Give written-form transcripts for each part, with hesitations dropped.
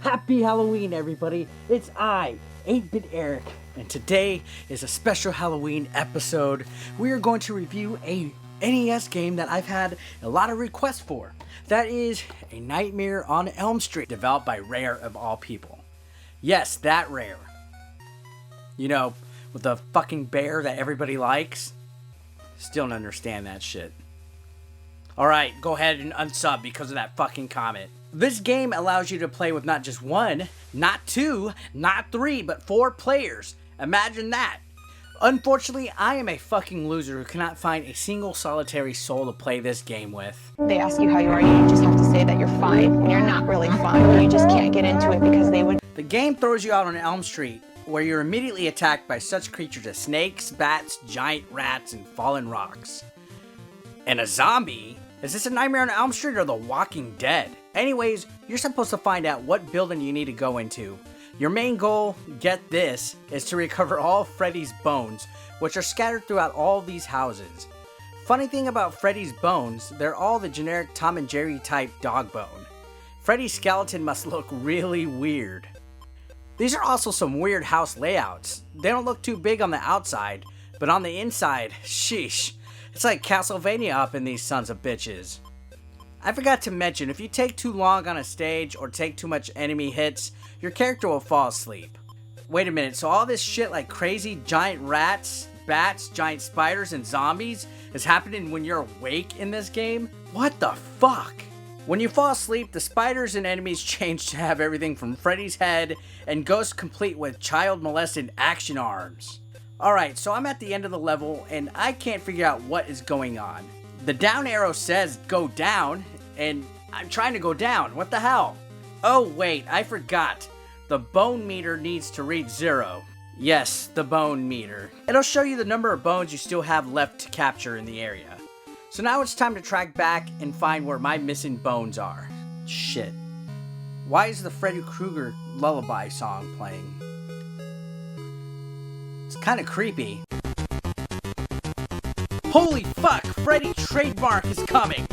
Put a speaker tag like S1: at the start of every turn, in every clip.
S1: Happy Halloween, everybody. It's I, 8-Bit Eric, and today is a special Halloween episode. We are going to review a NES game that I've had a lot of requests for. That is A Nightmare on Elm Street, developed by Rare of all people. Yes, that Rare. You know, with the fucking bear that everybody likes. Still don't understand that shit. Alright, go ahead and unsub because of that fucking comment. This game allows you to play with not just one, not two, not three, but 4 players. Imagine that. Unfortunately, I am a fucking loser who cannot find a single solitary soul to play this game with.
S2: They ask you how you are, you just have to say that you're fine when you're not really fine, but you just can't get into it because they would.
S1: The game throws you out on Elm Street, where you're immediately attacked by such creatures as snakes, bats, giant rats, and fallen rocks. And a zombie? Is this A Nightmare on Elm Street or The Walking Dead? Anyways, you're supposed to find out what building you need to go into. Your main goal, get this, is to recover all Freddy's bones, which are scattered throughout all these houses. Funny thing about Freddy's bones, they're all the generic Tom and Jerry type dog bone. Freddy's skeleton must look really weird. These are also some weird house layouts. They don't look too big on the outside, but on the inside, sheesh. It's like Castlevania up in these sons of bitches. I forgot to mention, if you take too long on a stage or take too much enemy hits, your character will fall asleep. Wait a minute, so all this shit like crazy giant rats, bats, giant spiders, and zombies is happening when you're awake in this game? What the fuck? When you fall asleep, the spiders and enemies change to have everything from Freddy's head and ghosts complete with child molested action arms. Alright, so I'm at the end of the level and I can't figure out what is going on. The down arrow says go down, and I'm trying to go down. What the hell? Oh wait, I forgot. The bone meter needs to read 0. Yes, the bone meter. It'll show you the number of bones you still have left to capture in the area. So now it's time to track back and find where my missing bones are. Shit. Why is the Freddy Krueger lullaby song playing? It's kind of creepy. Holy fuck! Freddy trademark is coming!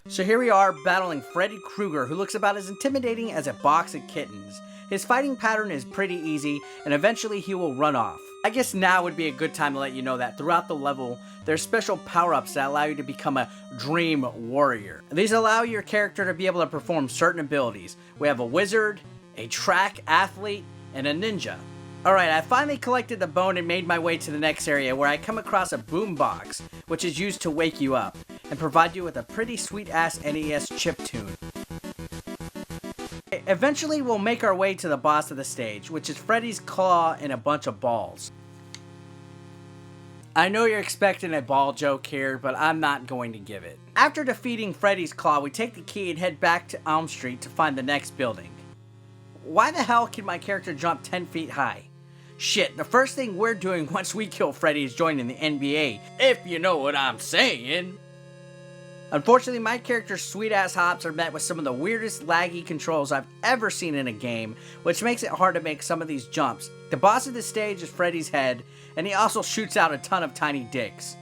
S1: So here we are battling Freddy Krueger, who looks about as intimidating as a box of kittens. His fighting pattern is pretty easy, and eventually he will run off. I guess now would be a good time to let you know that throughout the level, there's special power-ups that allow you to become a Dream Warrior. These allow your character to be able to perform certain abilities. We have a wizard, a track athlete, and a ninja. Alright, I finally collected the bone and made my way to the next area where I come across a boombox, which is used to wake you up, and provide you with a pretty sweet-ass NES chiptune. Eventually, we'll make our way to the boss of the stage, which is Freddy's claw and a bunch of balls. I know you're expecting a ball joke here, but I'm not going to give it. After defeating Freddy's claw, we take the key and head back to Elm Street to find the next building. Why the hell can my character jump 10 feet high? Shit, the first thing we're doing once we kill Freddy is joining the NBA, if you know what I'm saying. Unfortunately, my character's sweet-ass hops are met with some of the weirdest laggy controls I've ever seen in a game, which makes it hard to make some of these jumps. The boss of the stage is Freddy's head, and he also shoots out a ton of tiny dicks.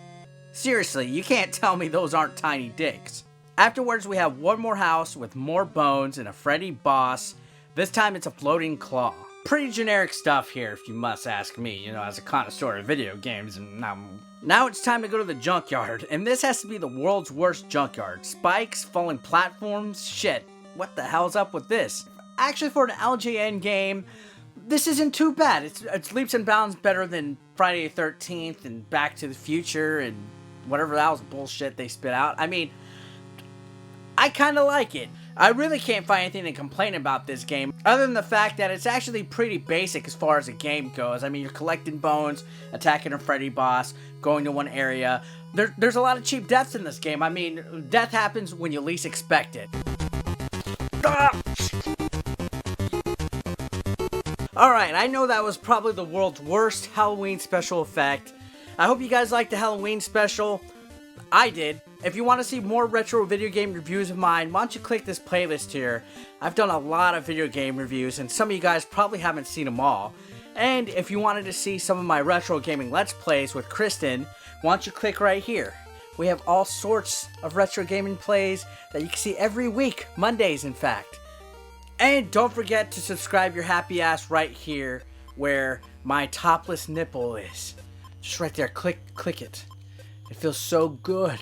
S1: Seriously, you can't tell me those aren't tiny dicks. Afterwards, we have one more house with more bones and a Freddy boss. This time it's a floating claw. Pretty generic stuff here, if you must ask me, you know, as a connoisseur of video games. And now it's time to go to the junkyard, and this has to be the world's worst junkyard. Spikes, falling platforms, shit. What the hell's up with this? Actually, for an LJN game, this isn't too bad. It's leaps and bounds better than Friday the 13th and Back to the Future and whatever that was bullshit they spit out. I mean, I kind of like it. I really can't find anything to complain about this game, other than the fact that it's actually pretty basic as far as the game goes. I mean, you're collecting bones, attacking a Freddy boss, going to one area. There's a lot of cheap deaths in this game. I mean, death happens when you least expect it. Alright, I know that was probably the world's worst Halloween special effect. I hope you guys liked the Halloween special. I did. If you want to see more retro video game reviews of mine, why don't you click this playlist here. I've done a lot of video game reviews, and some of you guys probably haven't seen them all. And if you wanted to see some of my retro gaming Let's Plays with Kristen, why don't you click right here. We have all sorts of retro gaming plays that you can see every week, Mondays in fact. And don't forget to subscribe your happy ass right here where my topless nipple is. Just right there, click it. It feels so good.